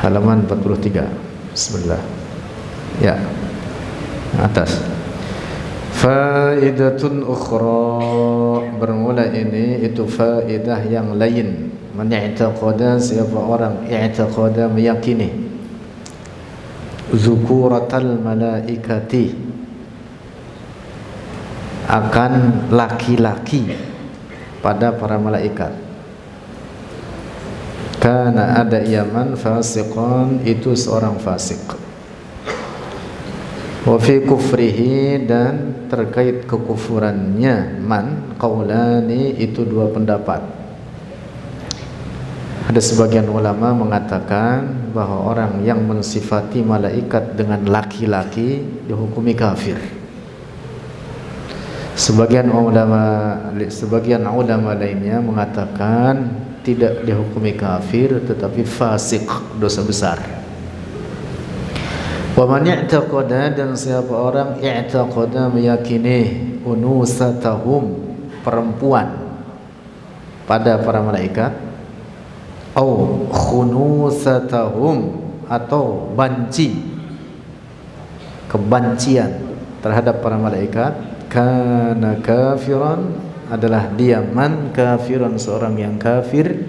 halaman 43. Bismillah. Ya, atas. Faidatun ukhra, bermula ini itu faidah yang lain. Man i'taqada, siapa orang i'taqada, meyakini zukuratal malaikati, akan laki-laki pada para malaikat. Kana ada yaman fasiqan, itu seorang fasik. Wa fi kufrihi, dan terkait kekufurannya man qaulani, itu dua pendapat. Ada sebagian ulama mengatakan bahwa orang yang mensifati malaikat dengan laki-laki dihukumi kafir. Sebagian ulama lainnya mengatakan tidak dihukumi kafir tetapi fasik, dosa besar. Wa man i'taqada, dan siapa orang i'taqada, meyakini unusatahum, perempuan pada para malaikat, au khunusatahum, atau banci, kebencian terhadap para malaikat, kana kafiran, adalah dia man kafiran, seorang yang kafir,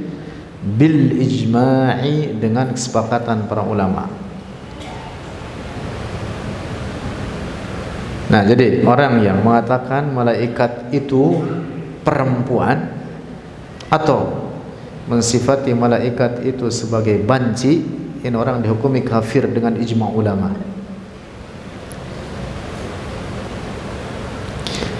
bil ijma'i, dengan kesepakatan para ulama. Nah, jadi orang yang mengatakan malaikat itu perempuan atau mensifati malaikat itu sebagai banci, ini orang dihukumi kafir dengan ijma' ulama.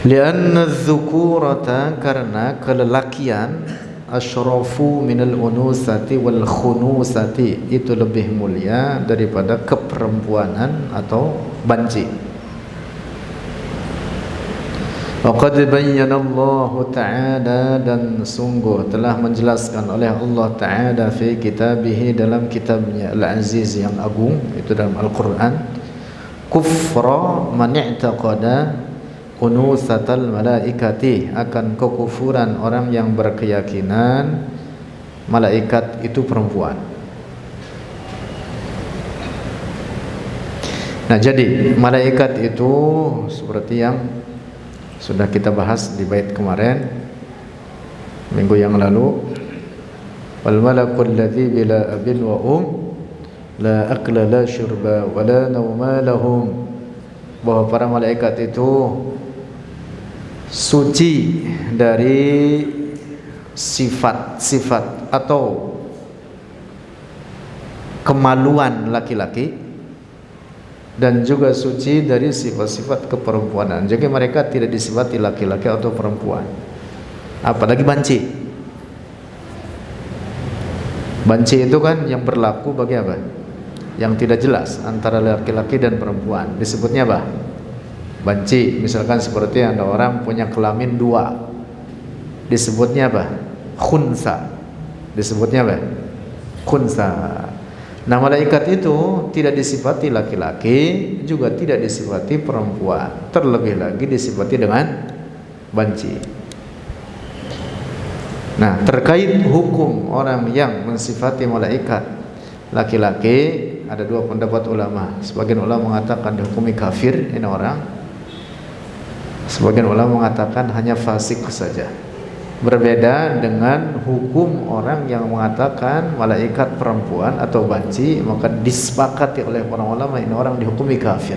Lianna dzukurata, karena kelelakian, asyrafu minal unusati wal khunusati, itu lebih mulia daripada keperempuanan atau banci. Waqad bayyana Allah Ta'ala, dan sungguh telah menjelaskan oleh Allah Ta'ala fi kitabih, dalam kitabnya Al-Aziz yang agung, itu dalam Al-Quran, kufra man i'taqada unusatal malaikati, akan kekufuran orang yang berkeyakinan malaikat itu perempuan. Nah, jadi malaikat itu seperti yang sudah kita bahas di bait kemarin, minggu yang lalu, wal malakul ladzi bila abin wa la akla la syurba wa la nauma lahum, bahwa para malaikat itu suci dari sifat-sifat atau kemaluan laki-laki, dan juga suci dari sifat-sifat keperempuanan. Jadi mereka tidak disifati laki-laki atau perempuan, apalagi banci. Banci itu kan yang berlaku bagi apa? Yang tidak jelas antara laki-laki dan perempuan, disebutnya apa? Banci. Misalkan seperti ada orang punya kelamin dua, disebutnya apa? Khunsa. Disebutnya apa? Khunsa. Nah, malaikat itu tidak disifati laki-laki, juga tidak disifati perempuan, terlebih lagi disifati dengan banci. Nah, terkait hukum orang yang mensifati malaikat laki-laki, ada dua pendapat ulama. Sebagian ulama mengatakan dihukumi kafir ini orang, sebagian ulama mengatakan hanya fasik saja. Berbeda dengan hukum orang yang mengatakan malaikat perempuan atau banci, maka disepakati oleh para ulama ini orang dihukumi kafir.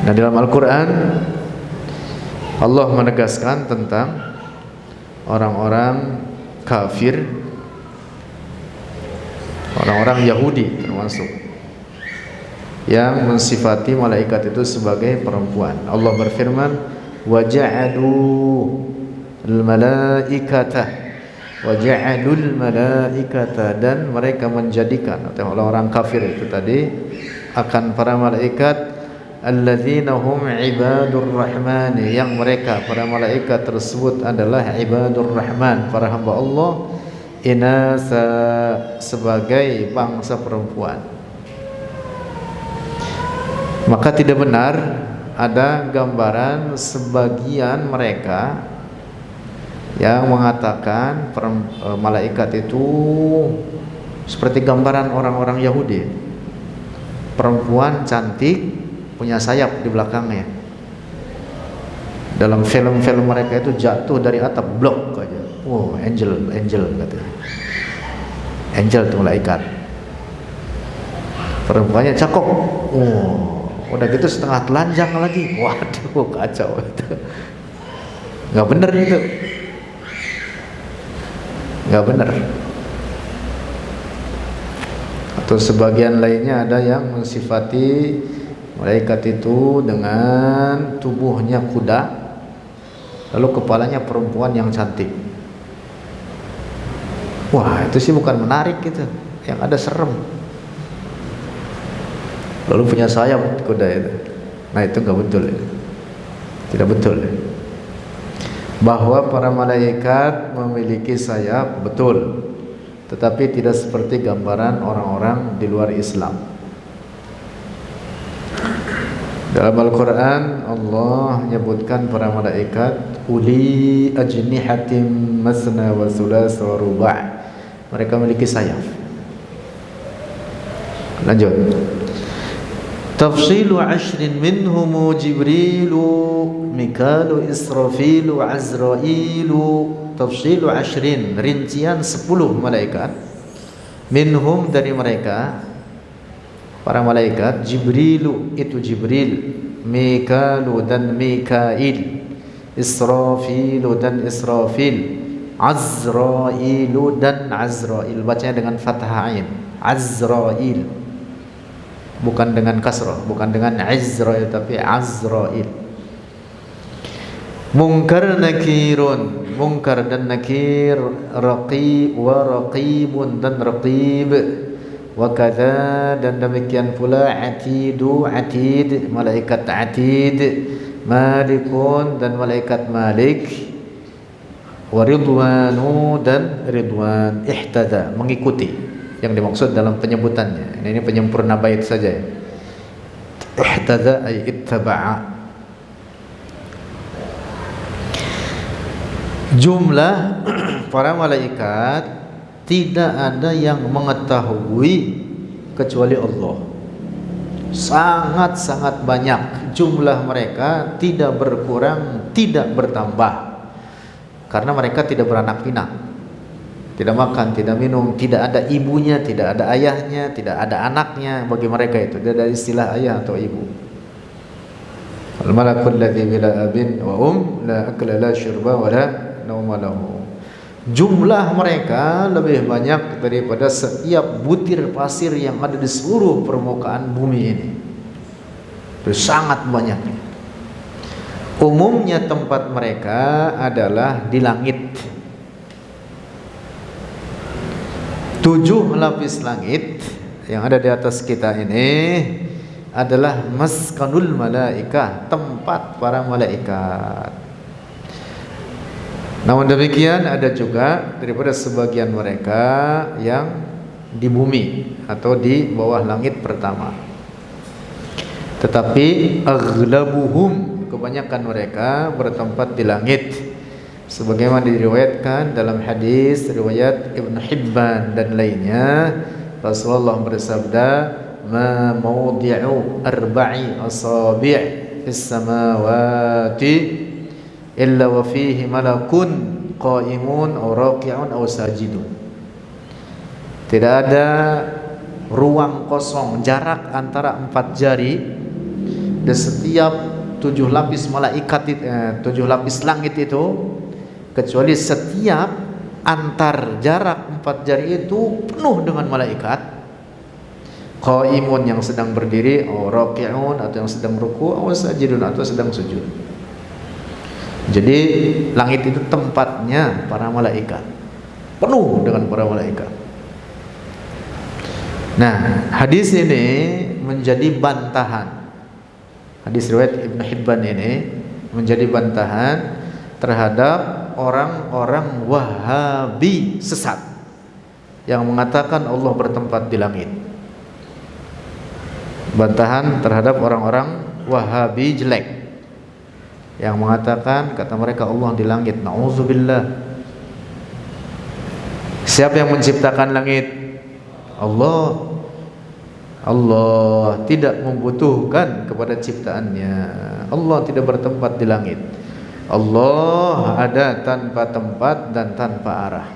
Nah, dalam Al-Quran Allah menegaskan tentang orang-orang kafir, orang-orang Yahudi termasuk, yang mensifati malaikat itu sebagai perempuan. Allah berfirman, wa ja'alu al-malaikata, wa ja'alul malaikata, dan mereka menjadikan, atau orang-orang kafir itu tadi, akan para malaikat alladzina hum ibadur rahmani, yang mereka para malaikat tersebut adalah ibadur rahman, para hamba Allah, inasa, sebagai bangsa perempuan. Maka tidak benar ada gambaran sebagian mereka yang mengatakan malaikat itu seperti gambaran orang-orang Yahudi. Perempuan cantik punya sayap di belakangnya. Dalam film-film mereka itu jatuh dari atap blok aja. Oh, angel katanya. Angel itu malaikat. Perempuannya cakep. Oh, udah gitu setengah telanjang lagi. Waduh, kacau itu. Nggak bener itu. Nggak bener. Atau sebagian lainnya ada yang mensifati malaikat itu dengan tubuhnya kuda, lalu kepalanya perempuan yang cantik. Wah, itu sih bukan menarik gitu, yang ada serem. Lalu punya sayap kuda itu. Nah, itu nggak betul ya. Tidak betul ya. Bahwa para malaikat memiliki sayap, betul, tetapi tidak seperti gambaran orang-orang di luar Islam. Dalam Al-Quran Allah menyebutkan para malaikat uli ajnihatim masna wa thulatha wa ruba'. Mereka memiliki sayap. Lanjut. Tafsilu 'ashrin minhum Jibrilu Mikalu Israfilu Azrailu. Tafsilu 'ashrin, rincian 10 malaikat. Minhum, dari mereka, para malaikat. Jibrilu, itu Jibril. Mikalu dan Mikail. Israfilu dan Israfil. Azrailu dan Azrail. Bacanya dengan fathah ain. Azrail, bukan dengan kasrah, bukan dengan Azrail, tapi Azrail. Munkar nakirun, munkar dan nakir. Raqib wa raqibun dan raqib. Wa kadza, dan demikian pula atidu, atid, malaikat atid. Malikun, dan malaikat malik. Wa ridwanu, dan ridwan. Ihtada, mengikuti, yang dimaksud dalam penyebutannya. Ini penyempurna bait saja. Ihtada ay ittaba'a. Jumlah para malaikat tidak ada yang mengetahui kecuali Allah. Sangat-sangat banyak jumlah mereka, tidak berkurang, tidak bertambah. Karena mereka tidak beranak pinak, tidak makan, tidak minum, tidak ada ibunya, tidak ada ayahnya, tidak ada anaknya. Bagi mereka itu tidak ada istilah ayah atau ibu. Al-malakul ladzi bila abin wa la akla la syurba wa la nauma lahu. Jumlah mereka lebih banyak daripada setiap butir pasir yang ada di seluruh permukaan bumi ini. Itu sangat banyaknya. Umumnya tempat mereka adalah di langit. 7 lapis langit yang ada di atas kita ini adalah maskanul malaikah, tempat para malaikat. Namun demikian ada juga daripada sebagian mereka yang di bumi atau di bawah langit pertama. Tetapi aghlabuhum, kebanyakan mereka bertempat di langit, sebagaimana diriwayatkan dalam hadis riwayat Ibnu Hibban dan lainnya. Rasulullah bersabda, ma mawdi'u arba'i asabi' fis samawati illa wa fihi malakun qa'imun aw raki'un aw sajidun. Tidak ada ruang kosong, jarak antara 4 jari dan setiap 7 lapis malaikat, 7 lapis langit itu, kecuali setiap antar jarak 4 jari itu penuh dengan malaikat. Qaimun, yang sedang berdiri, atau raki'un, atau yang sedang ruku', atau sajidun, atau sedang sujud. Jadi langit itu tempatnya para malaikat, penuh dengan para malaikat. Nah, hadis ini menjadi bantahan. Hadis riwayat Ibnu Hibban ini menjadi bantahan terhadap orang-orang Wahabi sesat yang mengatakan Allah bertempat di langit. Bantahan terhadap orang-orang Wahabi jelek yang mengatakan, kata mereka, Allah di langit. Nauzubillah. Siapa yang menciptakan langit? Allah. Allah tidak membutuhkan kepada ciptaannya. Allah tidak bertempat di langit. Allah ada tanpa tempat dan tanpa arah.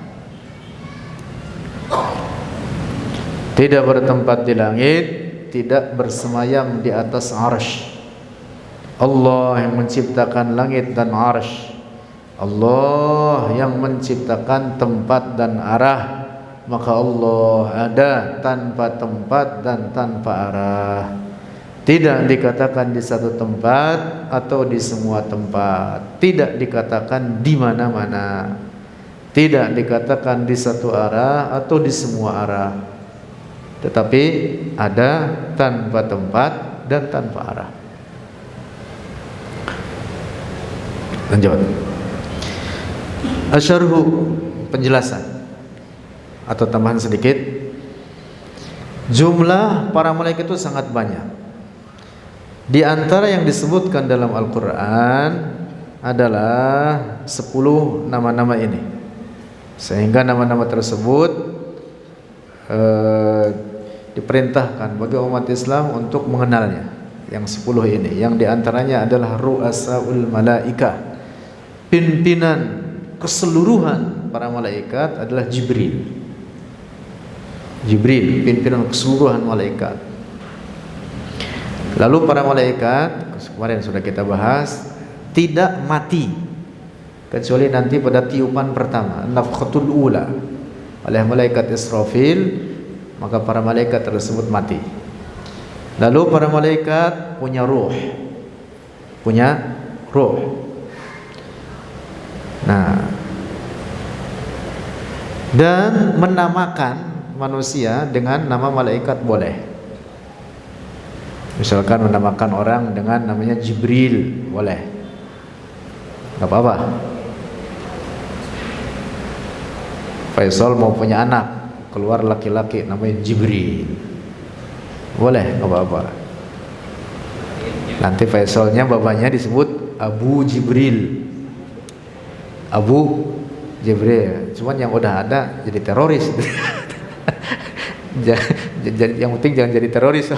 Tidak bertempat di langit, tidak bersemayam di atas arsy. Allah yang menciptakan langit dan arsy. Allah yang menciptakan tempat dan arah. Maka Allah ada tanpa tempat dan tanpa arah. Tidak dikatakan di satu tempat atau di semua tempat. Tidak dikatakan di mana-mana. Tidak dikatakan di satu arah atau di semua arah. Tetapi ada tanpa tempat dan tanpa arah. Lanjut. Asyarhu, penjelasan atau tambahan sedikit. Jumlah para malaikat itu sangat banyak. Di antara yang disebutkan dalam Al-Quran adalah 10 nama-nama ini. Sehingga nama-nama tersebut diperintahkan bagi umat Islam untuk mengenalnya. Yang 10 ini, yang diantaranya adalah ru'asaul malaika, pimpinan keseluruhan para malaikat adalah Jibril. Jibril, pimpinan keseluruhan malaikat. Lalu para malaikat, kemarin sudah kita bahas, tidak mati kecuali nanti pada tiupan pertama, nafkhatul ula, oleh malaikat Israfil, maka para malaikat tersebut mati. Lalu para malaikat punya ruh. Nah, dan menamakan manusia dengan nama malaikat boleh. Misalkan menamakan orang dengan namanya Jibril, boleh. Gak apa-apa. Faisal mau punya anak, keluar laki-laki namanya Jibril, boleh, gak apa-apa. Nanti Faisalnya bapaknya disebut Abu Jibril. Abu Jibril. Cuman yang udah ada jadi teroris. Yang penting jangan jadi teroris.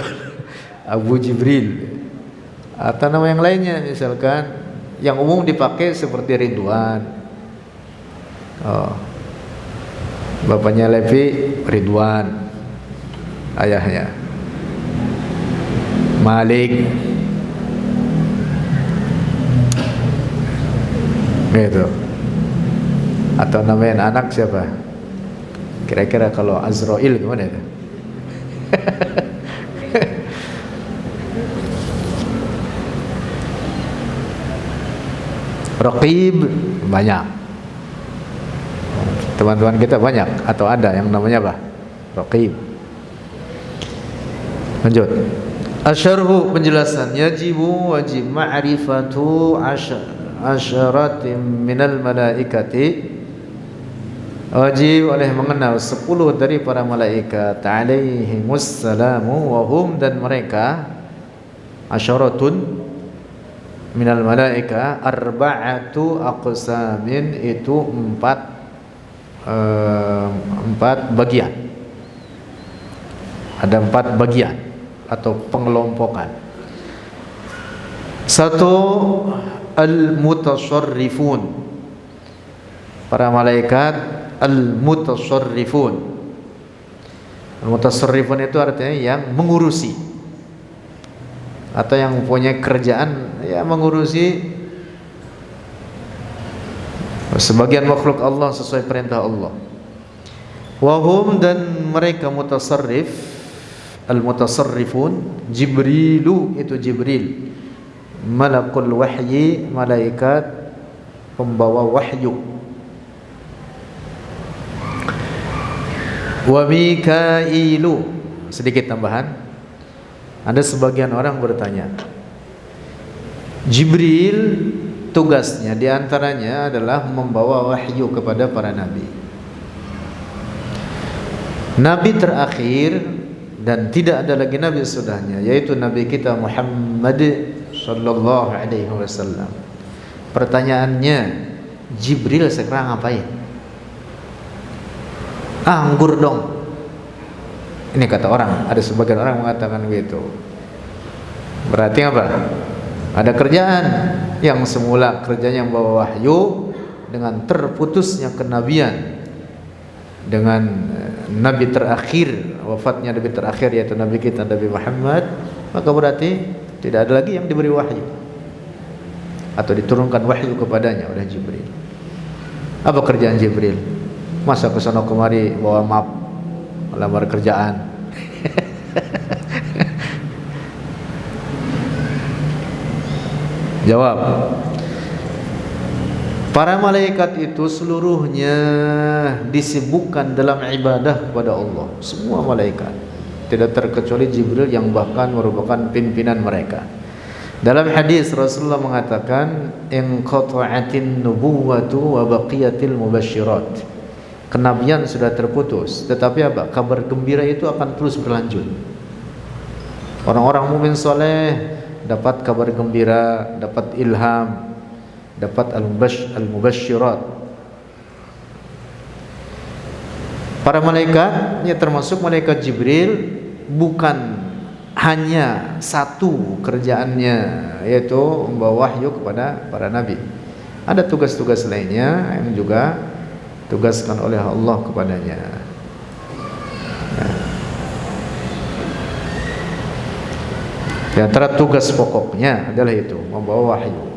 Abu Jibril. Atau nama yang lainnya, misalkan yang umum dipakai seperti Ridwan. Bapaknya Levi, Ridwan. Ayahnya Malik. Gitu. Atau namain anak siapa? Kira-kira kalau Azrail gimana itu? Raqib banyak. Teman-teman kita banyak atau ada yang namanya apa? Raqib. Lanjut. Asyarhu, penjelasan. Wajib ma'rifatu asyaratin minal malaikati. Wajib oleh mengenal 10 dari para malaikat alaihimussalamu wa hum, dan mereka asyaratun minal malaika arba'atu aqsamin, itu 4 bagian. Ada 4 bagian atau pengelompokan. 1, al-mutasarrifun, para malaikat al-mutasarrifun. Al-mutasarrifun itu artinya yang mengurusi atau yang punya kerjaan ya mengurusi sebagian makhluk Allah sesuai perintah Allah. Wahum, dan mereka mutasarrif, al-mutasarrifun. Jibrilu, itu Jibril, malakul wahyi, malaikat pembawa wahyu. Wa Mikailu, sedikit tambahan. Ada sebagian orang bertanya, Jibril tugasnya diantaranya adalah membawa wahyu kepada para nabi. Nabi terakhir dan tidak ada lagi nabi sesudahnya, yaitu nabi kita Muhammad sallallahu alaihi wasallam. Pertanyaannya, Jibril sekarang ngapain? Anggur dong. Ini kata orang, ada sebagian orang mengatakan begitu. Berarti apa? Ada kerjaan yang semula kerjanya membawa wahyu, dengan terputusnya kenabian, dengan nabi terakhir, wafatnya nabi terakhir yaitu nabi kita Nabi Muhammad, maka berarti tidak ada lagi yang diberi wahyu atau diturunkan wahyu kepadanya oleh Jibril. Apa kerjaan Jibril? Masa kesana kemari bawa map, lamar kerjaan. Jawab. Para malaikat itu seluruhnya disibukkan dalam ibadah kepada Allah. Semua malaikat, tidak terkecuali Jibril yang bahkan merupakan pimpinan mereka. Dalam hadis Rasulullah mengatakan, inqata'atin nubuwatu wa baqiyatil mubasyirat. Kenabian sudah terputus, tetapi apa? Kabar gembira itu akan terus berlanjut. Orang-orang mukmin saleh dapat kabar gembira, dapat ilham, dapat al-mubasyirat. Para malaikat, ya termasuk malaikat Jibril, bukan hanya satu kerjaannya, yaitu membawa wahyu kepada para nabi. Ada tugas-tugas lainnya yang juga tugaskan oleh Allah kepadanya. Di antara tugas pokoknya adalah itu, membawa wahyu.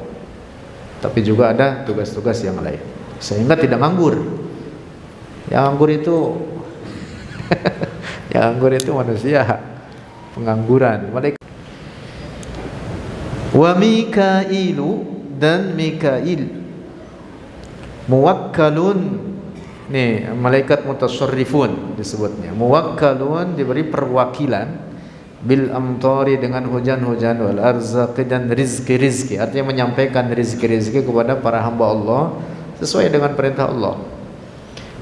Tapi juga ada tugas-tugas yang lain, sehingga tidak nganggur. Yang nganggur itu yang nganggur itu manusia, pengangguran. Wa Mikailu, dan Mikail muwakkalun, nih malaikat mutasyarrifun disebutnya. Muwakkalun, diberi perwakilan, bil amtari, dengan hujan-hujan, wal arzaqi, dan rizki-rizki, artinya menyampaikan rizki-rizki kepada para hamba Allah sesuai dengan perintah Allah.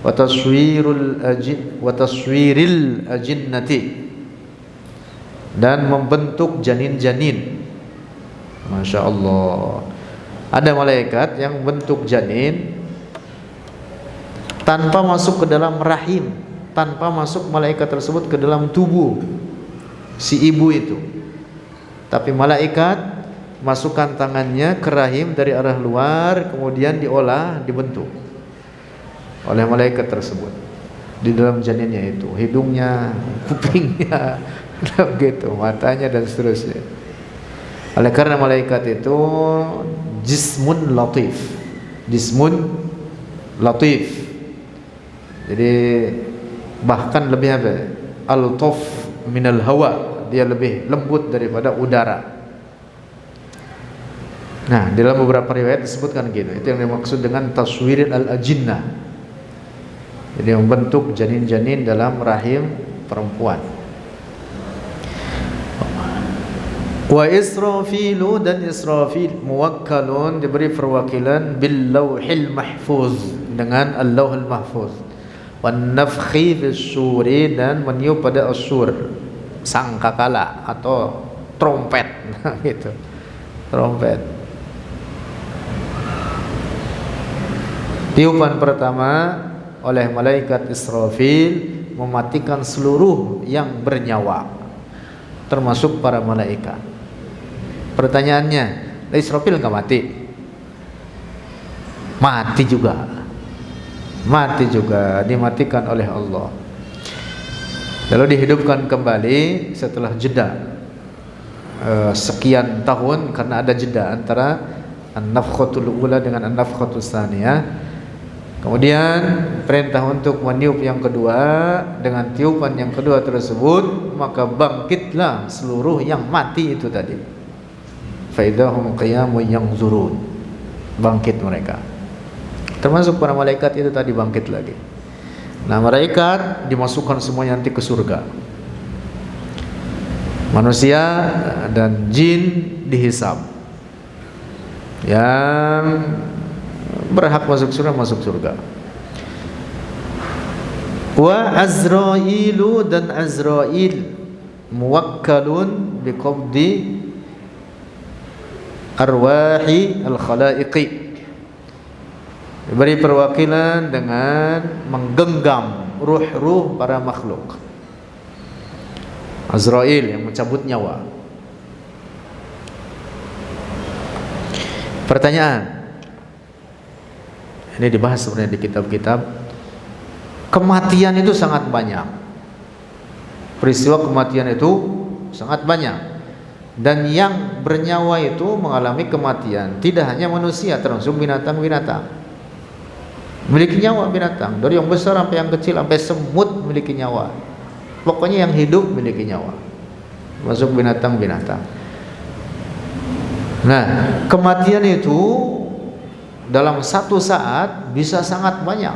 Wa taswiril ajinnati, dan membentuk janin-janin. Masya Allah, ada malaikat yang bentuk janin tanpa masuk ke dalam rahim, tanpa masuk malaikat tersebut ke dalam tubuh si ibu itu, tapi malaikat masukkan tangannya ke rahim dari arah luar, kemudian diolah, dibentuk oleh malaikat tersebut di dalam janinnya itu, hidungnya, kupingnya, gitu, matanya, dan seterusnya. Oleh karena malaikat itu jismun latif, jismun latif, jadi bahkan lebih apa? Al-taf minal hawa, dia lebih lembut daripada udara. Nah, dalam beberapa riwayat disebutkan gitu. Itu yang dimaksud dengan taswirin al-ajinnah. Jadi membentuk janin-janin dalam rahim perempuan. Wa Israfilu, dan Israfil muwakkalun, diberi perwakilan bil lauhil mahfuz, dengan al-lauhul mahfuz. Wan nafkhi fis suri, dan meniup pada as-sur, sangkakala atau trompet gitu. Trompet. Tiupan pertama oleh malaikat Israfil mematikan seluruh yang bernyawa, termasuk para malaikat. Pertanyaannya, Israfil enggak mati? Mati juga. Mati juga, dimatikan oleh Allah. Lalu dihidupkan kembali setelah jeda sekian tahun, karena ada jeda antara an-nafkhatul ula dengan an-nafkhatul tsaniyah. Kemudian perintah untuk meniup yang kedua. Dengan tiupan yang kedua tersebut, maka bangkitlah seluruh yang mati itu tadi. Faidahum qiyamun yanzurun, bangkit mereka, termasuk para malaikat itu tadi bangkit lagi. Nah, malaikat dimasukkan semuanya nanti ke surga. Manusia dan jin dihisab. Yang berhak masuk surga masuk surga. Wa Azrailu, dan Azrail muwakkalun biqabdi arwahi al-khalaiqi, diberi perwakilan dengan menggenggam ruh-ruh para makhluk. Azrail yang mencabut nyawa. Pertanyaan, ini dibahas sebenarnya di kitab-kitab. Kematian itu sangat banyak. Peristiwa kematian itu sangat banyak. Dan yang bernyawa itu mengalami kematian. Tidak hanya manusia, termasuk binatang-binatang. Memiliki nyawa binatang. Dari yang besar sampai yang kecil, sampai semut memiliki nyawa. Pokoknya yang hidup memiliki nyawa. Masuk binatang-binatang. Nah, kematian itu dalam satu saat bisa sangat banyak.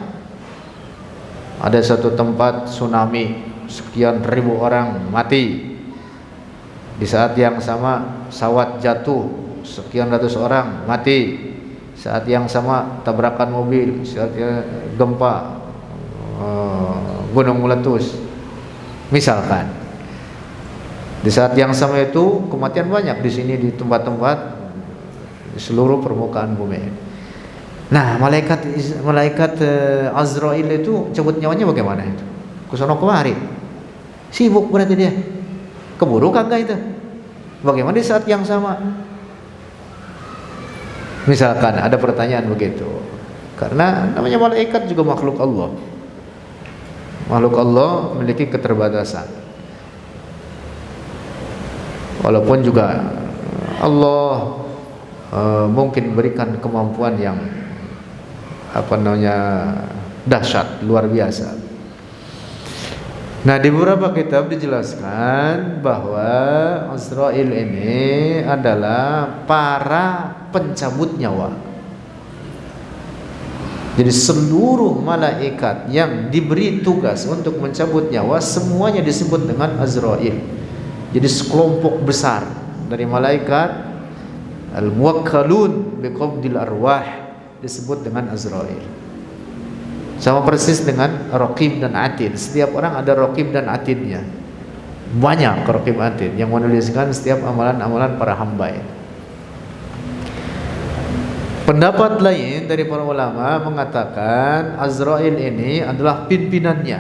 Ada satu tempat tsunami, sekian ribu orang mati. Di saat yang sama pesawat jatuh, sekian ratus orang mati. Saat yang sama tabrakan mobil, saat gempa, gunung meletus. Misalkan di saat yang sama itu kematian banyak di sini, di tempat-tempat di seluruh permukaan bumi. Nah, malaikat Azrail itu cabut nyawanya bagaimana itu? Kusono kemari. Sibuk berarti dia. Keburu kagak itu? Bagaimana di saat yang sama? Misalkan ada pertanyaan begitu. Karena namanya malaikat juga makhluk Allah. Makhluk Allah memiliki keterbatasan. Walaupun juga Allah mungkin berikan kemampuan yang dahsyat, luar biasa. Nah, di beberapa kitab dijelaskan bahwa Azrail ini adalah para pencabut nyawa. Jadi seluruh malaikat yang diberi tugas untuk mencabut nyawa semuanya disebut dengan Azrail. Jadi sekelompok besar dari malaikat al-muwakkalun biqabdil arwah disebut dengan Azrail. Sama persis dengan Raqib dan Atid. Setiap orang ada Raqib dan Atidnya. Banyak Raqib Atid yang menuliskan setiap amalan-amalan para hamba. Pendapat lain dari para ulama mengatakan Azrail ini adalah pimpinannya.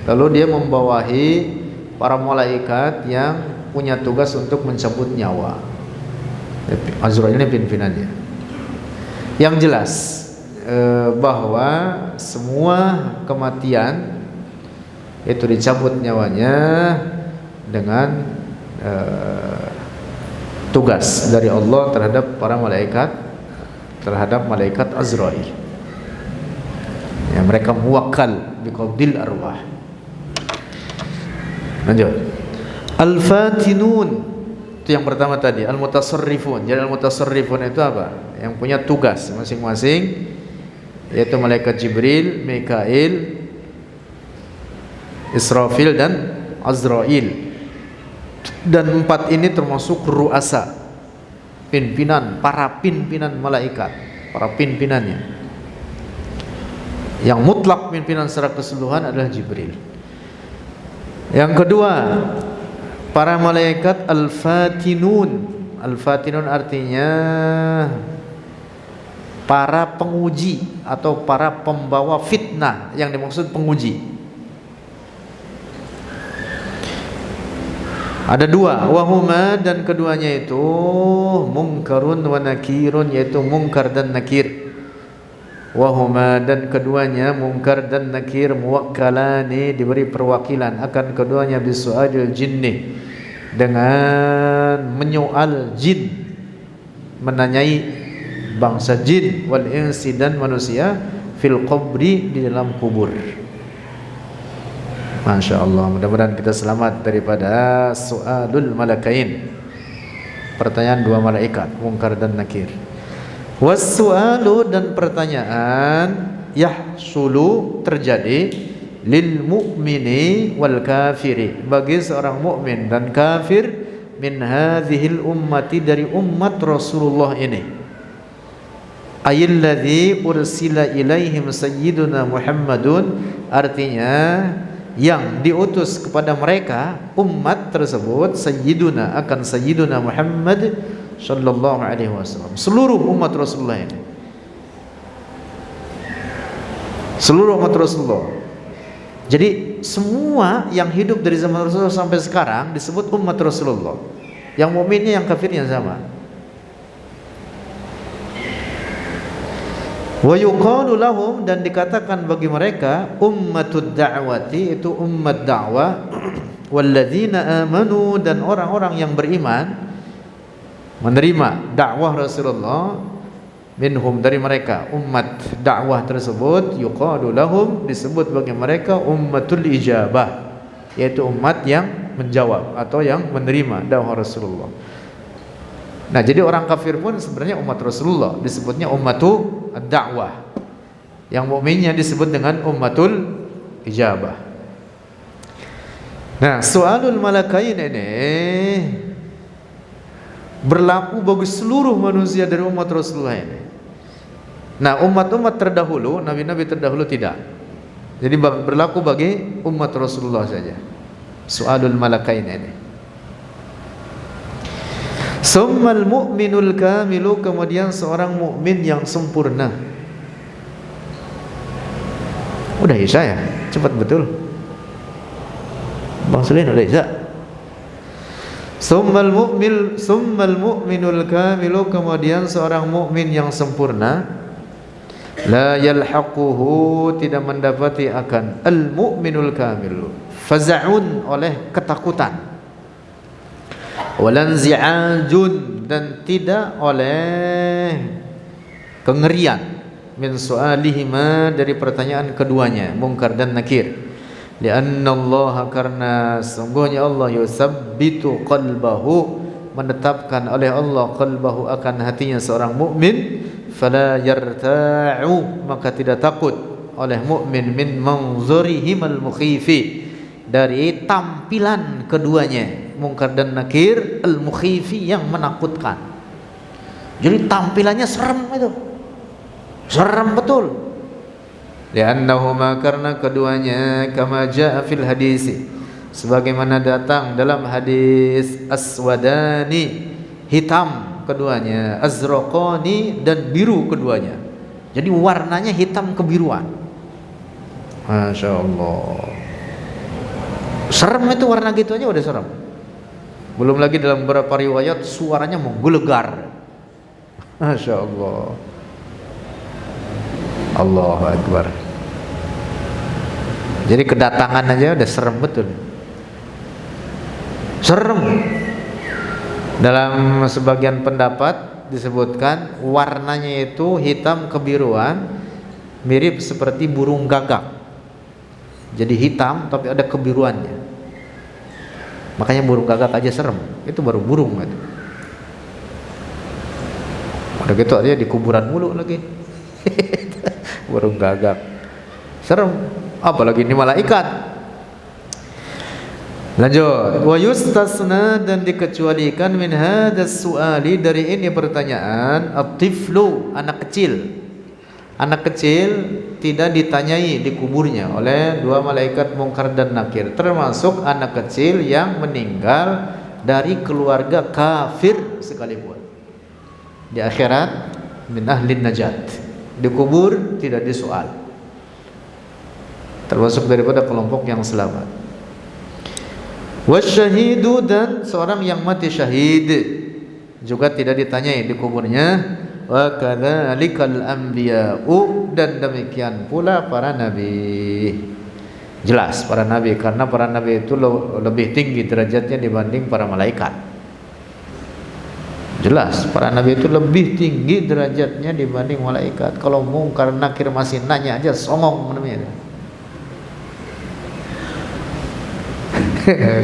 Lalu dia membawahi para malaikat yang punya tugas untuk mencabut nyawa. Azrail ini pimpinannya. Yang jelas bahwa semua kematian itu dicabut nyawanya dengan tugas dari Allah terhadap para malaikat, terhadap malaikat Azrail. Ya, mereka muwakkal biqabdil arwah. Lanjut. Al-fatinun itu yang pertama tadi, al-mutasarrifun. Jadi al-mutasarrifun itu apa? Yang punya tugas masing-masing, yaitu malaikat Jibril, Mikail, Israfil dan Azrail. Dan empat ini termasuk ru'asa, pimpinan, para pimpinan malaikat, para pimpinannya. Yang mutlak pimpinan secara keseluruhan adalah Jibril. Yang kedua, para malaikat al-fatinun. Al-fatinun artinya para penguji atau para pembawa fitnah. Yang dimaksud penguji ada dua, wahuma, dan keduanya itu mungkarun wa nakirun, yaitu mungkar dan nakir. Wahuma, dan keduanya mungkar dan nakir, muwakkalani, diberi perwakilan akan keduanya bisu'alil jinni, dengan menyoal jin, menanyai bangsa jin, wal insi, dan manusia, fil qabri, di dalam kubur. Masya Allah, mudah-mudahan kita selamat daripada su'alul malakain, pertanyaan dua malaikat, mungkar dan nakir. Was-su'alu, dan pertanyaan, yahsulu, terjadi, lil mu'mini wal kafiri, bagi seorang mukmin dan kafir, min hadhil ummati, dari umat Rasulullah ini. Ayyalladzi ursila ilaihim sayyiduna Muhammadun, artinya yang diutus kepada mereka umat tersebut sayyiduna, akan sayyiduna Muhammad sallallahu alaihi wasallam, seluruh umat Rasulullah ini, seluruh umat Rasulullah. Jadi semua yang hidup dari zaman Rasulullah sampai sekarang disebut umat Rasulullah. Yang mukminnya yang kafirnya sama. Wa yuqalu lahum, dan dikatakan bagi mereka ummatud da'wati, itu umat dakwah, walladzina amanu, dan orang-orang yang beriman menerima dakwah Rasulullah, minhum, dari mereka umat dakwah tersebut, yuqalu lahum, disebut bagi mereka ummatul ijabah, yaitu umat yang menjawab atau yang menerima dakwah Rasulullah. Nah, jadi orang kafir pun sebenarnya umat Rasulullah, disebutnya ummatul dakwah. Yang mukminnya disebut dengan ummatul ijabah. Nah, soalul malakain ini berlaku bagi seluruh manusia dari umat Rasulullah ini. Nah, umat-umat terdahulu, nabi-nabi terdahulu tidak. Jadi berlaku bagi umat Rasulullah saja. Soalul malakain ini. Summal mu'minul kamilu, kemudian seorang mukmin yang sempurna. Udah Isya ya? Cepat betul. Bang Sulin udah Isya. Summal mu'minul kamilu, kemudian seorang mukmin yang sempurna. La yalhaquhu, tidak mendapati akan al mu'minul kamilu faza'un, oleh ketakutan, walanzi'ajun, dan tidak oleh kengerian, min su'alihima, dari pertanyaan keduanya, munkar dan nakir. Lianna Allah, karena sungguhnya Allah, yusabbitu qalbahu, menetapkan oleh Allah qalbahu, akan hatinya seorang mukmin, fala yarta'u, maka tidak takut oleh mukmin, min manzurihim al-mukhifi, dari tampilan keduanya, munkar dan nakir, al-mukhifi, yang menakutkan. Jadi tampilannya serem, itu serem betul. Li'annahuma, karena keduanya, kama ja'a fil hadisi, sebagaimana datang dalam hadis, aswadani, hitam keduanya, azraqani, dan biru keduanya. Jadi warnanya hitam kebiruan. Masya Allah, serem itu, warna gitu aja udah serem. Belum lagi dalam beberapa riwayat suaranya menggelegar. Masya Allah, Allahu Akbar. Jadi kedatangan aja udah serem betul. Serem. Dalam sebagian pendapat disebutkan warnanya itu hitam kebiruan, mirip seperti burung gagak. Jadi hitam tapi ada kebiruannya. Makanya burung gagak aja serem. Itu baru burung gitu. Udah gitu aja di kuburan mulu lagi. Burung gagak serem, apalagi ini malaikat. Lanjut, wa yustasna, dan dikecualikan, min hadas su'ali, dari ini pertanyaan, at-tiflu, anak kecil. Anak kecil tidak ditanyai di kuburnya oleh dua malaikat munkar dan nakir, termasuk anak kecil yang meninggal dari keluarga kafir sekalipun. Di akhirat min ahlin najat, di kubur tidak disoal, termasuk daripada kelompok yang selamat. Wasyahidu, dan seorang yang mati syahid juga tidak ditanyai di kuburnya. Wa kadzalikal anbiya'u, dan demikian pula para nabi. Jelas para nabi, karena para nabi itu lebih tinggi derajatnya dibanding para malaikat. Jelas para nabi itu lebih tinggi derajatnya dibanding malaikat. Kalau mungkar nakir masih nanya aja songong namanya.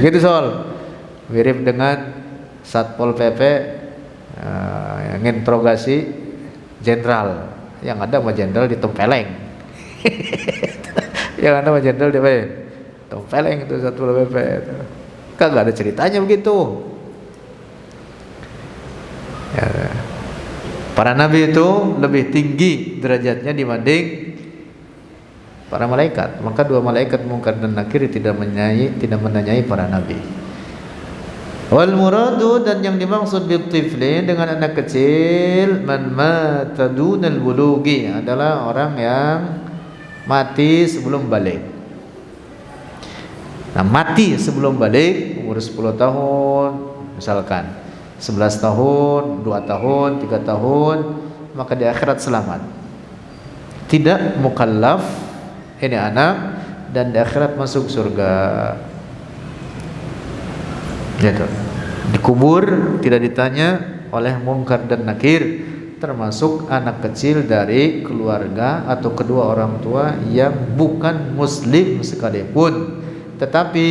Gitu soal. Mirip dengan Satpol PP yang interogasi jenderal. Yang ada sama jenderal ditempeleng. Yang ada sama jenderal ditempeleng itu Satpol PP. Kagak ada ceritanya begitu. Ya. Para nabi itu lebih tinggi derajatnya dibanding para malaikat. Maka dua malaikat munkar dan nakir tidak menanyai para nabi. Wal muradu, dan yang dimaksud bil tiflin, dengan anak kecil, man mata dunal bulughi, adalah orang yang mati sebelum balik. Nah, mati sebelum balik umur 10 tahun misalkan, 11 tahun, 2 tahun, 3 tahun, maka di akhirat selamat. Tidak mukallaf ini anak, dan di akhirat masuk surga. Gitu. Dikubur tidak ditanya oleh mungkar dan nakir, termasuk anak kecil dari keluarga atau kedua orang tua yang bukan muslim sekalipun, tetapi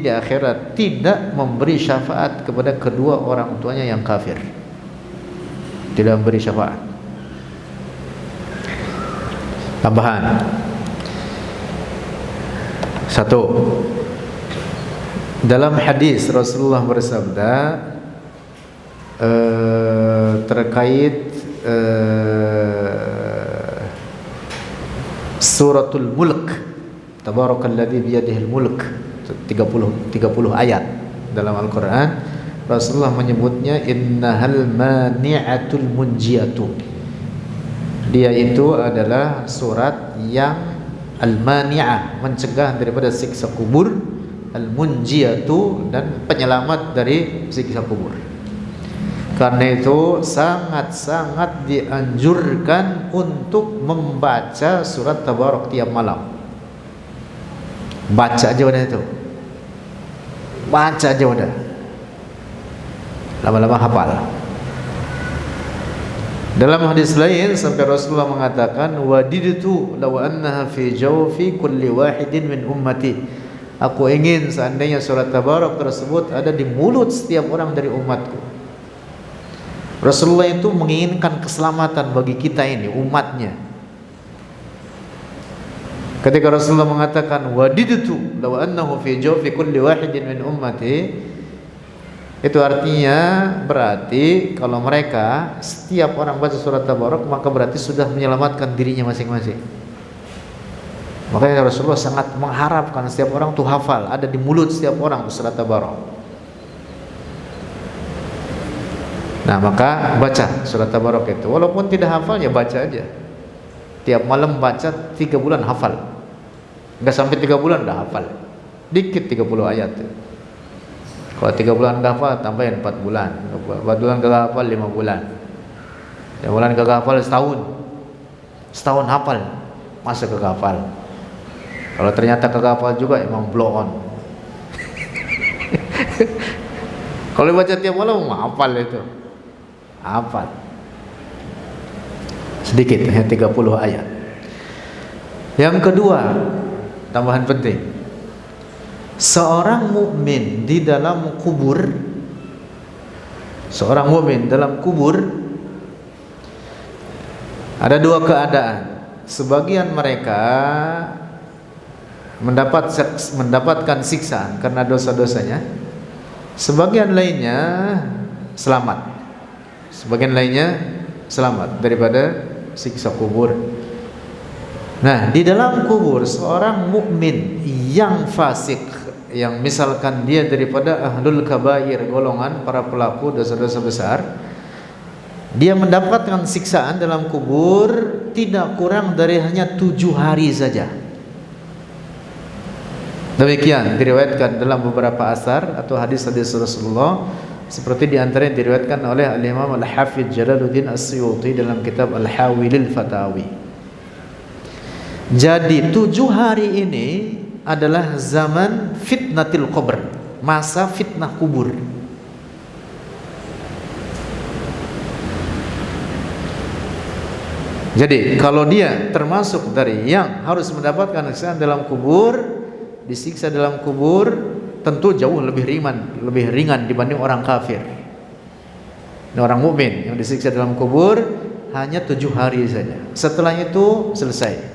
di akhirat tidak memberi syafaat kepada kedua orang tuanya yang kafir. Tidak memberi syafaat. Tambahan satu, dalam hadis Rasulullah bersabda terkait suratul mulk, tabarakalladzi biyadihil mulk, 30 ayat dalam Al-Quran. Rasulullah menyebutnya innahal mani'atul munjiyatu. Dia itu adalah surat yang al-mani'ah, mencegah daripada siksa kubur, al-munjiyatu, dan penyelamat dari siksa kubur. Karena itu sangat-sangat dianjurkan untuk membaca surat Tabarak tiap malam. Baca aja udah itu. Baca aja udah. Lama-lama hafal. Dalam hadis lain sampai Rasulullah mengatakan, wadiditu law annaha fi jawfi kulli wahidin min ummati. Aku ingin seandainya surat Tabarak tersebut ada di mulut setiap orang dari umatku. Rasulullah itu menginginkan keselamatan bagi kita ini, umatnya. Ketika Rasulullah mengatakan wadiditu law annahu fi jawfi kulli wahidin min ummati, itu artinya berarti kalau mereka setiap orang baca surat Tabarak, maka berarti sudah menyelamatkan dirinya masing-masing. Makanya Rasulullah sangat mengharapkan setiap orang tuh hafal, ada di mulut setiap orang surat Tabarak. Nah, maka baca surat Tabarak itu, walaupun tidak hafal ya baca aja. Tiap malam baca 3 bulan hafal. Enggak sampai 3 bulan udah hafal. Dikit 30 ayat. Kalau 3 bulan enggak hafal, tambahin 4 bulan. 4 bulan enggak hafal 5 bulan. 5 bulan enggak hafal setahun. Setahun hafal, masa kagak hafal. Kalau ternyata kagak hafal juga emang blow on. Kalau baca tiap malam hafal itu. Hafal. Sedikit, hanya 30 ayat. Yang kedua, tambahan penting. Seorang mukmin di dalam kubur, seorang mukmin dalam kubur ada 2 keadaan. Sebagian mereka mendapatkan siksaan karena dosa-dosanya. Sebagian lainnya selamat. Sebagian lainnya selamat daripada siksa kubur. Nah, di dalam kubur seorang mukmin yang fasik, yang misalkan dia daripada ahlul kabair, golongan para pelaku dosa-dosa besar, dia mendapatkan siksaan dalam kubur tidak kurang dari hanya 7 hari saja. Demikian diriwayatkan dalam beberapa asar atau hadis-hadis Rasulullah, seperti diantaranya diriwayatkan oleh Al-Imam Al-Hafidz Jalaluddin As-Suyuti dalam kitab Al-Hawilil Fatawi. Jadi 7 hari ini adalah zaman fitnatil qabr, masa fitnah kubur. Jadi kalau dia termasuk dari yang harus mendapatkan siksaan dalam kubur, disiksa dalam kubur tentu jauh lebih ringan dibanding orang kafir. Ini orang mukmin yang disiksa dalam kubur hanya 7 hari saja. Setelah itu selesai.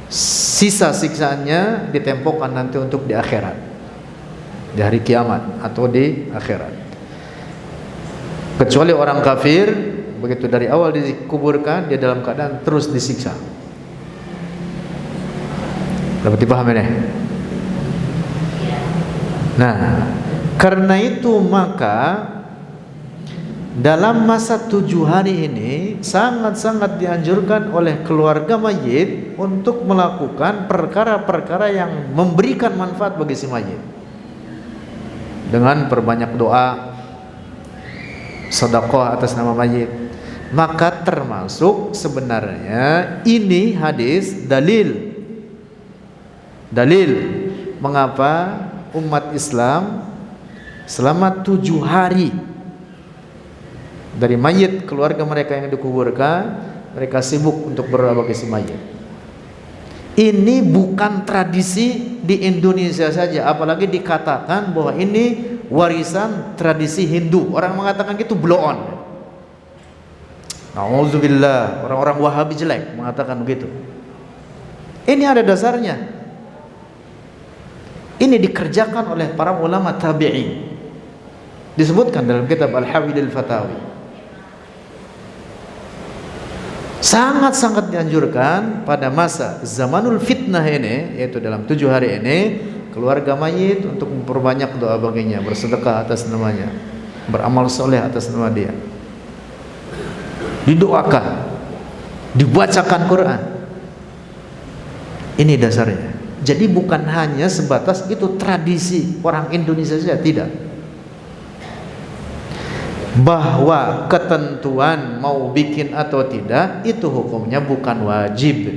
Sisa siksaannya ditempokkan nanti untuk di akhirat, di hari kiamat atau di akhirat. Kecuali orang kafir, begitu dari awal dikuburkan dia dalam keadaan terus disiksa. Dapat dipahami nih? Nah, karena itu maka dalam masa 7 hari ini sangat-sangat dianjurkan oleh keluarga mayit untuk melakukan perkara-perkara yang memberikan manfaat bagi si mayit, dengan perbanyak doa, sedekah atas nama mayit. Maka termasuk sebenarnya ini hadis dalil mengapa umat Islam selama 7 hari dari mayit keluarga mereka yang dikuburkan, mereka sibuk untuk berdoa bagi si mayit. Ini bukan tradisi di Indonesia saja, apalagi dikatakan bahwa ini warisan tradisi Hindu. Orang mengatakan gitu blow on. Nauzubillah, orang-orang Wahabi jelek mengatakan begitu. Ini ada dasarnya. Ini dikerjakan oleh para ulama tabi'in. Disebutkan dalam kitab Al-Hawilil Fatawi. Sangat-sangat dianjurkan pada masa zamanul fitnah ini, yaitu dalam 7 hari ini, keluarga mayit untuk memperbanyak doa baginya, bersedekah atas namanya, beramal soleh atas nama dia, didoakan, dibacakan Quran. Ini dasarnya. Jadi bukan hanya sebatas itu tradisi orang Indonesia saja, tidak. Bahwa ketentuan mau bikin atau tidak itu hukumnya bukan wajib,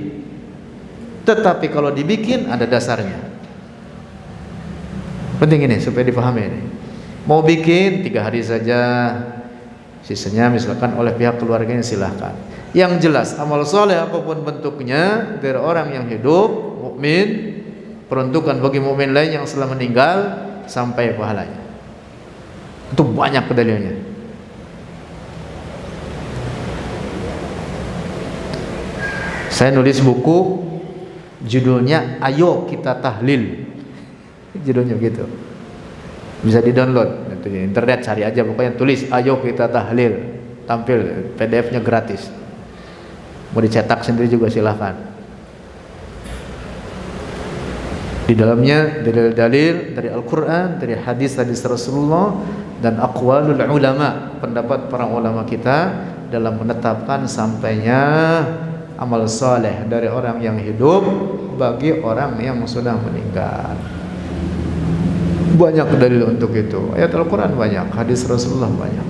tetapi kalau dibikin ada dasarnya. Penting ini supaya dipahami ini. Mau bikin 3 hari saja, sisanya misalkan oleh pihak keluarganya, silahkan. Yang jelas amal soleh apapun bentuknya dari orang yang hidup mukmin, peruntukan bagi mukmin lain yang telah meninggal sampai pahalanya. Itu banyak dalilnya. Saya nulis buku judulnya Ayo Kita Tahlil. Judulnya gitu. Bisa di-download di internet, cari aja pokoknya, tulis Ayo Kita Tahlil. Tampil PDF-nya gratis. Mau dicetak sendiri juga silahkan. Di dalamnya dalil-dalil dari Al-Qur'an, dari hadis-hadis Rasulullah, dan aqwalul ulama, pendapat para ulama kita dalam menetapkan sampainya amal saleh dari orang yang hidup bagi orang yang sudah meninggal. Banyak dalil untuk itu. Ayat Al-Quran banyak, hadis Rasulullah banyak.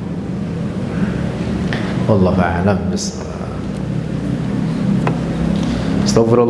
Wallahu a'lam bishawab. Astagfirullah.